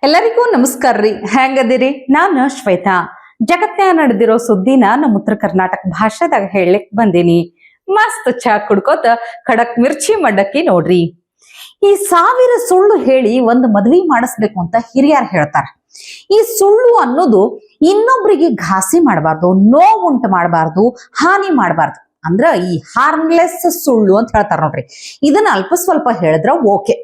ಎಲ್ಲರಿಗೂ ನಮಸ್ಕಾರ ರೀ. ಹೆಂಗದಿರಿ? ನಾನು ಶ್ವೇತಾ. ಜಗತ್ನ್ಯಾಗ ನಡೆದಿರೋ ಸುದ್ದಿನ ನಮ್ಮ ಉತ್ತರ ಕರ್ನಾಟಕ ಭಾಷೆದಾಗ ಹೇಳಲಿಕ್ ಬಂದೀನಿ. ಮಸ್ತ್ ಚಾ ಕುಡ್ಕೋತ ಖಡಕ್ ಮಿರ್ಚಿ ಮಡ್ಡಕ್ಕಿ ನೋಡ್ರಿ. ಈ 1000 ಸುಳ್ಳು ಹೇಳಿ ಒಂದು ಮದ್ವಿ ಮಾಡಿಸ್ಬೇಕು ಅಂತ ಹಿರಿಯರು ಹೇಳ್ತಾರ. ಈ ಸುಳ್ಳು ಅನ್ನೋದು ಇನ್ನೊಬ್ರಿಗೆ ಘಾಸಿ ಮಾಡಬಾರ್ದು, ನೋವುಂಟು ಮಾಡಬಾರ್ದು, ಹಾನಿ ಮಾಡಬಾರ್ದು. ಅಂದ್ರ ಈ ಹಾರ್ಮ್ಲೆಸ್ ಸುಳ್ಳು ಅಂತ ಹೇಳ್ತಾರ ನೋಡ್ರಿ. ಇದನ್ನ ಅಲ್ಪ ಸ್ವಲ್ಪ ಹೇಳಿದ್ರ ಓಕೆ.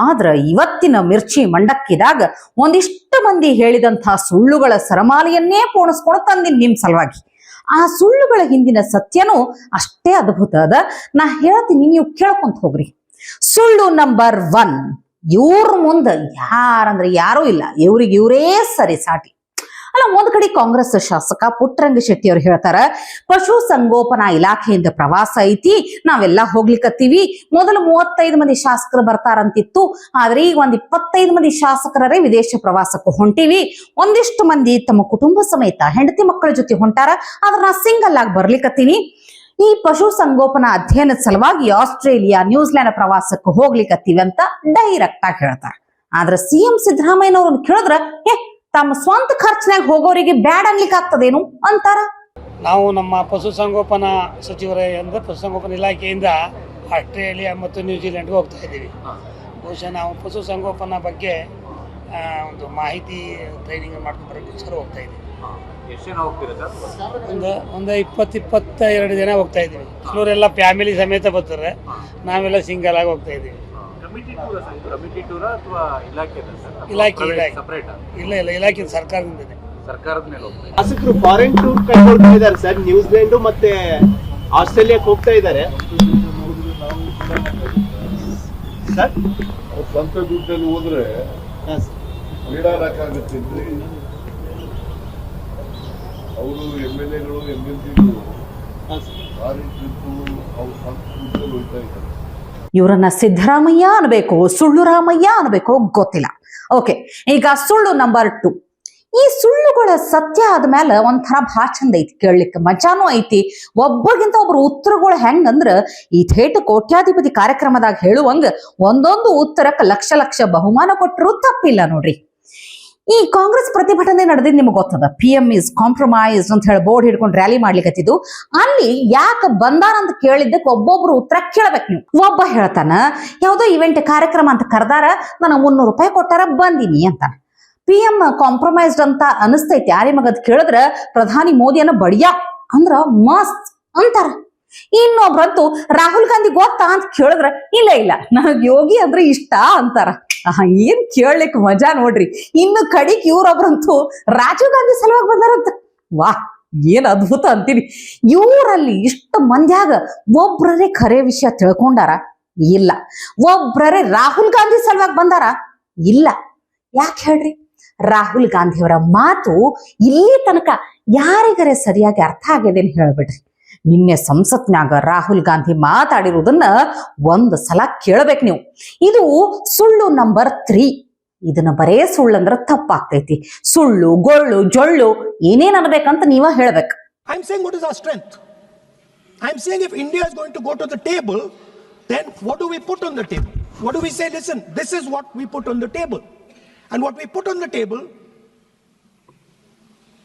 ಆದ್ರ ಇವತ್ತಿನ ಮಿರ್ಚಿ ಮಂಡಕ್ಕಿದಾಗ ಒಂದಿಷ್ಟು ಮಂದಿ ಹೇಳಿದಂತಹ ಸುಳ್ಳುಗಳ ಸರಮಾಲೆಯನ್ನೇ ಪೋಣಿಸ್ಕೊಂಡು ತಂದಿನಿ ನಿಮ್ ಸಲುವಾಗಿ. ಆ ಸುಳ್ಳುಗಳ ಹಿಂದಿನ ಸತ್ಯನೂ ಅಷ್ಟೇ ಅದ್ಭುತ ಅದ. ನಾ ಹೇಳ್ತೀನಿ, ನೀವು ಕೇಳ್ಕೊಂತ ಹೋಗ್ರಿ. ಸುಳ್ಳು ನಂಬರ್ 1, ಇವ್ರ ಮುಂದ ಯಾರಂದ್ರೆ ಯಾರೂ ಇಲ್ಲ, ಇವ್ರಿಗೆ ಇವರೇ ಸರಿ ಸಾಟಿ. ಅಲ್ಲ, ಒಂದ್ ಕಡೆ ಕಾಂಗ್ರೆಸ್ ಶಾಸಕ ಪುಟ್ಟರಂಗ ಶೆಟ್ಟಿ ಅವ್ರು ಹೇಳ್ತಾರ, ಪಶು ಸಂಗೋಪನಾ ಇಲಾಖೆಯಿಂದ ಪ್ರವಾಸ ಐತಿ, ನಾವೆಲ್ಲ ಹೋಗ್ಲಿಕ್ಕತ್ತೀವಿ. ಮೊದಲು 35 ಮಂದಿ ಶಾಸಕರು ಬರ್ತಾರಂತಿತ್ತು, ಆದ್ರೆ ಈಗ ಒಂದ್ 25 ಮಂದಿ ಶಾಸಕರೇ ವಿದೇಶ ಪ್ರವಾಸಕ್ಕೂ ಹೊಂಟಿವಿ. ಒಂದಿಷ್ಟು ಮಂದಿ ತಮ್ಮ ಕುಟುಂಬ ಸಮೇತ ಹೆಂಡತಿ ಮಕ್ಕಳ ಜೊತೆ ಹೊಂಟಾರ, ಆದ್ರೆ ನಾ ಸಿಂಗಲ್ ಆಗಿ ಬರ್ಲಿಕ್ಕತ್ತೀನಿ. ಈ ಪಶು ಸಂಗೋಪನಾ ಅಧ್ಯಯನದ ಸಲುವಾಗಿ ಆಸ್ಟ್ರೇಲಿಯಾ, ನ್ಯೂಜಿಲೆಂಡ್ ಪ್ರವಾಸಕ್ಕೆ ಹೋಗ್ಲಿಕ್ಕತ್ತೀವಿ ಅಂತ ಡೈರೆಕ್ಟ್ ಆಗಿ ಹೇಳ್ತಾರ. ಆದ್ರೆ ಸಿಎಂ ಸಿದ್ದರಾಮಯ್ಯನವ್ರನ್ನ ಕೇಳಿದ್ರ ತಮ್ಮ ಸ್ವಂತ ಖರ್ಚಿನಾಗ ಹೋಗೋರಿಗೆ ಬ್ಯಾಡ್ ಅನ್ಲಿಕ್ಕೆ ಆಗ್ತದೇನು ಅಂತಾರ. ನಾವು ನಮ್ಮ ಪಶುಸಂಗೋಪನಾ ಸಚಿವರೇ ಅಂದರೆ ಪಶುಸಂಗೋಪನಾ ಇಲಾಖೆಯಿಂದ ಆಸ್ಟ್ರೇಲಿಯಾ ಮತ್ತು ನ್ಯೂಜಿಲೆಂಡ್ಗೆ ಹೋಗ್ತಾ ಇದ್ದೀವಿ. ಬಹುಶಃ ನಾವು ಪಶುಸಂಗೋಪನಾ ಬಗ್ಗೆ ಒಂದು ಮಾಹಿತಿ ಟ್ರೈನಿಂಗ್ ಮಾಡ್ಕೊಂಡ್ಬರೋಕ್ಕೋಸ್ಕರ ಹೋಗ್ತಾ ಇದ್ದೀವಿ. ಎಷ್ಟು ಜನ ಹೋಗ್ತೀರಾ ಸರ್? ಒಂದು 20-22 ಜನ ಹೋಗ್ತಾ ಇದ್ದೀವಿ. ಕೆಲವರೆಲ್ಲ ಫ್ಯಾಮಿಲಿ ಸಮೇತ ಬರ್ತಾರೆ, ನಾವೆಲ್ಲ ಸಿಂಗಲ್ ಆಗಿ ಹೋಗ್ತಾ ಇದ್ದೀವಿ. ಕಮಿಟಿ ಟೂರಾ ಅಥವಾ ಇಲಾಖೆ ಸಪರೇಟ್? ಇಲ್ಲ, ಇಲಾಖೆ ಸರ್ಕಾರದಿಂದ. ಸರ್ಕಾರದ ಮೇಲೆ ಹೋಗ್ತಾ ಇದೆ. ಶಾಸಕರು ಫಾರಿನ್ ಟೂರ್ ಕೈಗೊಳ್ತಾ ಇದ್ದಾರೆ ಸರ್. ನ್ಯೂಜಿಲೆಂಡ್ ಮತ್ತೆ ಆಸ್ಟ್ರೇಲಿಯಾಕ್ಕೆ ಹೋಗ್ತಾ ಇದ್ದಾರೆ ಸರ್. ಸ್ವಂತ ದುಡ್ಡಲ್ಲಿ ಹೋದ್ರೆ ಓಡಾಡಕ್ಕಾಗತ್ತಿದ್ರಿ. ಅವರು MLA-ಗಳು MLC-ಗಳು ಫಾರಿನ್ ಟ್ರಿಪ್ಪು ಅವ್ರ ಸ್ವಂತ ದುಡ್ಡಲ್ಲಿ ಹೋಗ್ತಾ ಇದ್ದಾರೆ. ಇವರನ್ನ ಸಿದ್ದರಾಮಯ್ಯ ಅನ್ಬೇಕು, ಸುಳ್ಳು ರಾಮಯ್ಯ ಅನ್ಬೇಕು, ಗೊತ್ತಿಲ್ಲ. ಓಕೆ, ಈಗ ಸುಳ್ಳು ನಂಬರ್ 2. ಈ ಸುಳ್ಳುಗಳ ಸತ್ಯ ಆದ್ಮೇಲೆ ಒಂಥರ ಭಾಳ ಚಂದ ಐತಿ, ಕೇಳಲಿಕ್ಕೆ ಮಜಾನೂ ಐತಿ. ಒಬ್ಬರಿಗಿಂತ ಒಬ್ರು ಉತ್ತರಗಳು ಹೆಂಗಂದ್ರ ಈ ಥೇಟ್ ಕೋಟ್ಯಾಧಿಪತಿ ಕಾರ್ಯಕ್ರಮದಾಗ ಹೇಳುವಂಗ ಒಂದೊಂದು ಉತ್ತರಕ್ಕೆ ಲಕ್ಷ ಲಕ್ಷ ಬಹುಮಾನ ಕೊಟ್ಟರು ತಪ್ಪಿಲ್ಲ ನೋಡ್ರಿ. ಈ ಕಾಂಗ್ರೆಸ್ ಪ್ರತಿಭಟನೆ ನಡೆದಿದ್ದು ನಿಮ್ಗೆ ಗೊತ್ತದ. PM is compromised ಅಂತ ಹೇಳಿ ಬೋರ್ಡ್ ಹಿಡ್ಕೊಂಡು ರ್ಯಾಲಿ ಮಾಡ್ಲಿಕ್ಕತ್ತಿದ್ದು. ಅಲ್ಲಿ ಯಾಕೆ ಬಂದಾರ ಅಂತ ಕೇಳಿದ್ದಕ್ಕೆ ಒಬ್ಬೊಬ್ರು ಉತ್ತರ ಕೇಳ್ಬೇಕು ನೀವು. ಒಬ್ಬ ಹೇಳ್ತಾನ, ಯಾವುದೋ ಇವೆಂಟ್ ಕಾರ್ಯಕ್ರಮ ಅಂತ ಕರೆದಾರ, ನನಗೆ 300 ರೂಪಾಯಿ ಕೊಟ್ಟಾರ, ಬಂದಿನಿ ಅಂತ. PM ಕಾಂಪ್ರಮೈಸ್ಡ್ ಅಂತ ಅನಿಸ್ತೈತಿ ಯಾರಿಮಗದ್ ಕೇಳಿದ್ರ ಪ್ರಧಾನಿ ಮೋದಿಯನ್ನ ಬಡಿಯಾ ಅಂದ್ರ ಮಸ್ತ್ ಅಂತಾರ. ಇನ್ನೊಬ್ರಂತೂ ರಾಹುಲ್ ಗಾಂಧಿ ಗೊತ್ತಾ ಅಂತ ಕೇಳಿದ್ರ ಇಲ್ಲ ನನಗ್ ಯೋಗಿ ಅಂದ್ರೆ ಇಷ್ಟ ಅಂತಾರ. ಏನ್ ಕೇಳಲಿಕ್ಕೆ ಮಜಾ ನೋಡ್ರಿ. ಇನ್ನು ಕಡಿಕ್ ಇವ್ರೊಬ್ರಂತೂ ರಾಜೀವ್ ಗಾಂಧಿ ಸಲುವಾಗಿ ಬಂದಾರಂತ. ವಾಹ್, ಏನ್ ಅದ್ಭುತ ಅಂತೀನಿ. ಇವರಲ್ಲಿ ಇಷ್ಟು ಮಂದ್ಯಾಗ ಒಬ್ರರೇ ಖರೆ ವಿಷಯ ತಿಳ್ಕೊಂಡಾರ? ಇಲ್ಲ. ಒಬ್ರರೇ ರಾಹುಲ್ ಗಾಂಧಿ ಸಲುವಾಗಿ ಬಂದಾರ? ಇಲ್ಲ. ಯಾಕೆ ಹೇಳ್ರಿ? ರಾಹುಲ್ ಗಾಂಧಿಯವರ ಮಾತು ಇಲ್ಲಿ ತನಕ ಯಾರಿಗರೆ ಸರಿಯಾಗಿ ಅರ್ಥ ಆಗಿದೆ ಅಂತ ಹೇಳ್ಬಿಡ್ರಿ. ನಿನ್ನೆ ಸಂಸತ್ನ್ಯಾಗ ರಾಹುಲ್ ಗಾಂಧಿ ಮಾತಾಡಿರುವುದನ್ನ ಒಂದು ಸಲ ಕೇಳ್ಬೇಕು ನೀವು. ಇದು ಸುಳ್ಳು ನಂಬರ್ 3. ಇದನ್ನ ಬರೇ ಸುಳ್ಳಂದ್ರ ತಪ್ಪಾಗ್ತೈತಿ. ಸುಳ್ಳು, ಗೊಳ್ಳು, ಜೊಳ್ಳು ಏನೇನ್ ಅನ್ಬೇಕಂತ ನೀವ ಹೇಳ್ಬೇಕು. I'm saying what is our strength. I'm saying if India is going to go to the table, then what do we put on the table? What do we say? Listen, this is what we put on the table. And what we put on the table,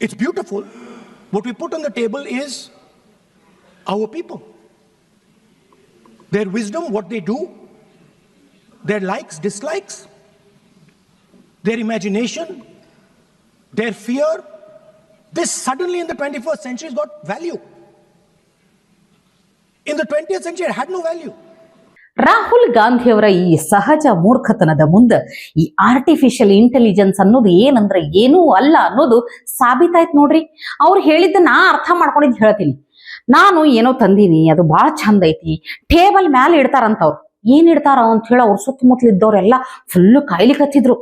it's beautiful. What we put on the table is our people, their wisdom, what they do, their likes, dislikes, their imagination, their fear. This suddenly in the 21st century has got value. In the 20th century it had no value. Rahul ಗಾಂಧಿಯವರ ಈ ಸಹಜ ಮೂರ್ಖತನದ ಮುಂದೆ ಈ artificial intelligence ಅನ್ನೋದು ಏನಂದ್ರೆ ಏನೂ ಅಲ್ಲ ಅನ್ನೋದು ಸಾಬೀತಾಯ್ತು ನೋಡ್ರಿ. ಅವ್ರು ಹೇಳಿದ್ದ ನಾ ಅರ್ಥ ಮಾಡ್ಕೊಂಡಿದ್ದು ಹೇಳ್ತೀನಿ. ನಾನು ಏನೋ ತಂದೀನಿ, ಅದು ಭಾಳ ಚಂದ ಐತಿ, ಟೇಬಲ್ ಮ್ಯಾಲೆ ಇಡ್ತಾರಂತವ್ರು. ಏನ್ ಇಡ್ತಾರ ಅಂತ ಹೇಳಿ ಅವ್ರ ಸುತ್ತಮುತ್ತಲಿದ್ದವ್ರೆಲ್ಲ ಫುಲ್ಲು ಕಾಯ್ಲಿಕತ್ತಿದ್ರು.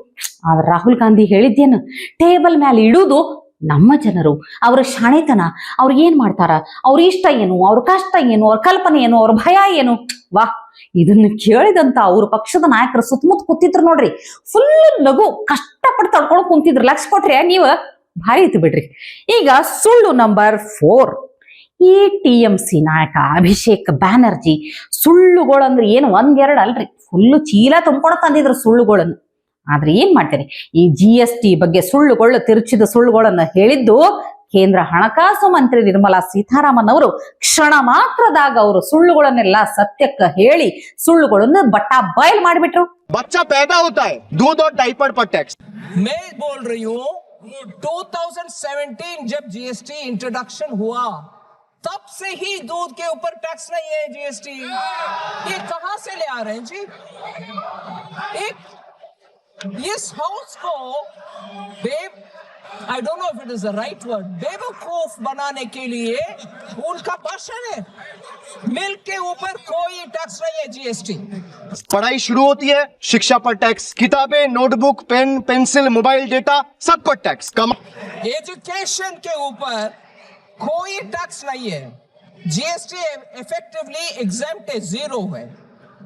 ಆದ್ರೆ ರಾಹುಲ್ ಗಾಂಧಿ ಹೇಳಿದ್ದೇನು, ಟೇಬಲ್ ಮ್ಯಾಲೆ ಇಡುವುದು ನಮ್ಮ ಜನರು, ಅವ್ರ ಶಾಣೆತನ, ಅವ್ರು ಏನ್ ಮಾಡ್ತಾರ, ಅವ್ರ ಇಷ್ಟ ಏನು, ಅವ್ರ ಕಷ್ಟ ಏನು, ಅವ್ರ ಕಲ್ಪನೆ ಏನು, ಅವ್ರ ಭಯ ಏನು. ವಾಹ್, ಇದನ್ನ ಕೇಳಿದಂತ ಅವ್ರ ಪಕ್ಷದ ನಾಯಕರು ಸುತ್ತಮುತ್ತ ಕೂತಿದ್ರು ನೋಡ್ರಿ, ಫುಲ್ ನಗು ಕಷ್ಟಪಟ್ಟು ತಡ್ಕೊಂಡು ಕುಂತಿದ್ರು. ಲಕ್ಷ ಕೊಟ್ರಿ ನೀವ, ಭಾರಿ ಐತಿ ಬಿಡ್ರಿ. ಈಗ ಸುಳ್ಳು ನಂಬರ್ 4. ಈ TMC ನಾಯಕ ಅಭಿಷೇಕ್ ಬ್ಯಾನರ್ಜಿ ಸುಳ್ಳುಗಳಂದ್ರೆ ಏನು 1-2 ಅಲ್ರಿ, ಫುಲ್ಲು ಚೀಲ ತುಂಬ್ಕೊಂಡು ತಂದಿದ್ರು ಸುಳ್ಳುಗಳನ್ನು. ಆದ್ರೆ ಏನ್ ಮಾಡ್ತೀರಿ, ಈ GST ಬಗ್ಗೆ ಸುಳ್ಳುಗಳು, ತಿರುಚಿದ ಸುಳ್ಳುಗಳನ್ನು ಹೇಳಿದ್ದು ಕೇಂದ್ರ ಹಣಕಾಸು ಮಂತ್ರಿ ನಿರ್ಮಲಾ ಸೀತಾರಾಮನ್ ಅವರು ಕ್ಷಣ ಮಾತ್ರದಾಗ ಅವರು ಸುಳ್ಳುಗಳನ್ನೆಲ್ಲ ಸತ್ಯಕ್ಕೆ ಹೇಳಿ ಸುಳ್ಳುಗಳನ್ನು ಬಟ್ಟಾ ಬಯಲ್ ಮಾಡಿಬಿಟ್ರು. बच्चा पैदा होता है दूध और डाइपर पर टैक्स। मैं बोल रही हूँ 2017 जब GST इंट्रोडक्शन हुआ तब से ही दूध के ऊपर टैक्स नहीं है GST। ये कहां से ले आ रहे हैं जी? एक इस हाउस को I don't know if it is the right word, बेवकूफ बनाने के लिए उनका भाषण है। मिल्क के ऊपर कोई टैक्स नहीं है GST। पढ़ाई शुरू होती है, शिक्षा पर टैक्स, किताबें, notebook, pen, pencil, mobile data सब पर टैक्स। एजुकेशन के ऊपर कोई टैक्स नहीं है। GST इफेक्टिवली एग्जेम्प्ट है, जीरो है।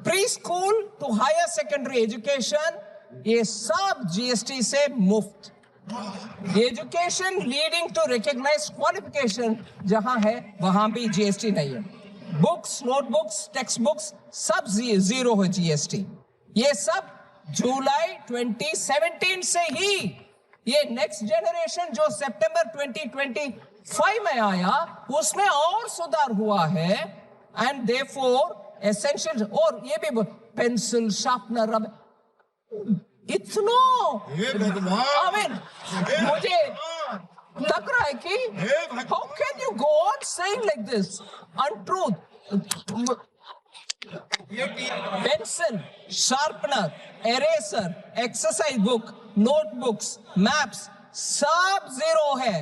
Pre school to higher secondary education ये सब GST से मुफ्त। Education leading to recognised qualification जहां है वहां भी GST नहीं है। बुक्स, नोटबुक्स, टेक्स्ट बुक्स सब जीरो है GST। ये सब जुलाई 2017 से ही, ये नेक्स्ट जनरेशन जो सितंबर 2025 में आया उसमें और सुधार हुआ है। एंड देयरफॉर एसेंशियल, और ये भी पेंसिल, शार्पनर, रबर, इतना मुझे लग रहा है कि how can you go on saying like this untruth. Pencil, sharpener, eraser, exercise book, notebooks, maps सब जीरो है।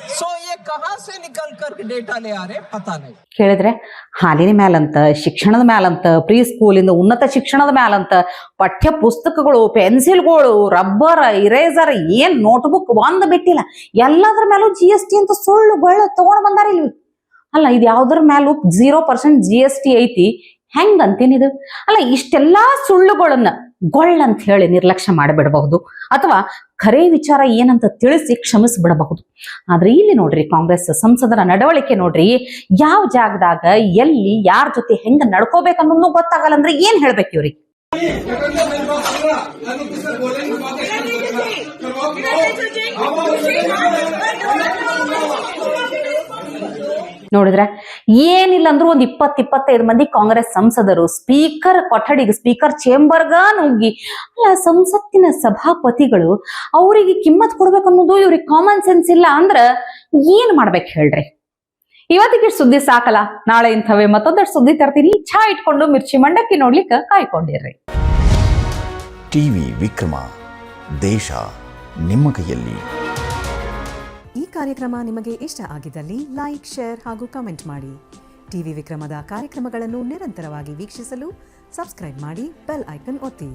सो ये कहां से निकल कर डेटा ले आ रहे पता नहीं। ಕೇಳಿದ್ರೆ ಹಾಲಿನ ಮ್ಯಾಲಂತ, ಶಿಕ್ಷಣದ ಮ್ಯಾಲಂತ, ಪ್ರೀ ಸ್ಕೂಲಿಂದ ಉನ್ನತ ಶಿಕ್ಷಣದ ಮ್ಯಾಲಂತ, ಪಠ್ಯ ಪುಸ್ತಕಗಳು, ಪೆನ್ಸಿಲ್ಗಳು, ರಬ್ಬರ್, ಇರೇಸರ್, ಏನ್ ನೋಟ್ಬುಕ್ ಒಂದ್ ಬಿಟ್ಟಿಲ್ಲ, ಎಲ್ಲದ್ರ ಮೇಲೂ GST ಅಂತ ಸುಳ್ಳುಗಳು ತಗೊಂಡ್ ಬಂದಾರ ಇಲ್ಲಿ. ಅಲ್ಲ, ಇದು ಯಾವ್ದ್ರ ಮೇಲೂ 0% GST ಐತಿ, ಹೆಂಗ್ ಅಂತೇನಿದು? ಅಲ್ಲ, ಇಷ್ಟೆಲ್ಲಾ ಸುಳ್ಳುಗಳನ್ನ ಗೊಳ್ಳಂತ ಹೇಳಿ ನಿರ್ಲಕ್ಷ್ಯ ಮಾಡಿಬಿಡಬಹುದು, ಅಥವಾ ಖರೇ ವಿಚಾರ ಏನಂತ ತಿಳಿಸಿ ಕ್ಷಮಿಸ್ಬಿಡಬಹುದು. ಆದ್ರೆ ಇಲ್ಲಿ ನೋಡ್ರಿ, ಕಾಂಗ್ರೆಸ್ ಸಂಸದರ ನಡವಳಿಕೆ ನೋಡ್ರಿ, ಯಾವ ಜಾಗದಾಗ ಎಲ್ಲಿ ಯಾರ ಜೊತೆ ಹೆಂಗ ನಡ್ಕೋಬೇಕನ್ನೋದು ಗೊತ್ತಾಗಲ್ಲ ಅಂದ್ರೆ ಏನ್ ಹೇಳ್ಬೇಕು ಇವ್ರಿಗೆ? ನೋಡಿದ್ರೆ ಏನಿಲ್ಲ ಅಂದ್ರೂ ಒಂದ್ 20-25 ಮಂದಿ ಕಾಂಗ್ರೆಸ್ ಸಂಸದರು ಸ್ಪೀಕರ್ ಕೊಠಡಿಗೆ, ಸ್ಪೀಕರ್ ಚೇಂಬರ್ಗ ನುಗ್ಗಿ, ಅಲ್ಲ ಸಂಸತ್ತಿನ ಸಭಾಪತಿಗಳು ಅವರಿಗೆ ಕಿಮ್ಮತ್ ಕೊಡ್ಬೇಕನ್ನೋದು ಇವ್ರಿಗೆ ಕಾಮನ್ ಸೆನ್ಸ್ ಇಲ್ಲ ಅಂದ್ರ ಏನ್ ಮಾಡ್ಬೇಕು ಹೇಳ್ರಿ? ಇವತ್ತಿಗೆ ಸುದ್ದಿ ಸಾಕಲ್ಲ, ನಾಳೆ ಇಂಥವೇ ಮತ್ತೊಂದಷ್ಟು ಸುದ್ದಿ ತರ್ತೀನಿ. ಚಾ ಇಟ್ಕೊಂಡು ಮಿರ್ಚಿ ಮಂಡಕ್ಕಿ ನೋಡ್ಲಿಕ್ಕೆ ಕಾಯ್ಕೊಂಡಿರ್ರಿ. ಟಿವಿ ವಿಕ್ರಮ, ದೇಶ ನಿಮ್ಮ ಕೈಯಲ್ಲಿ. ಈ ಕಾರ್ಯಕ್ರಮ ನಿಮಗೆ ಇಷ್ಟ ಆಗಿದ್ದಲ್ಲಿ ಲೈಕ್, ಶೇರ್ ಹಾಗೂ ಕಮೆಂಟ್ ಮಾಡಿ. ಟಿವಿ ವಿಕ್ರಮದ ಕಾರ್ಯಕ್ರಮಗಳನ್ನು ನಿರಂತರವಾಗಿ ವೀಕ್ಷಿಸಲು ಸಬ್ಸ್ಕ್ರೈಬ್ ಮಾಡಿ, ಬೆಲ್ ಐಕನ್ ಒತ್ತಿ.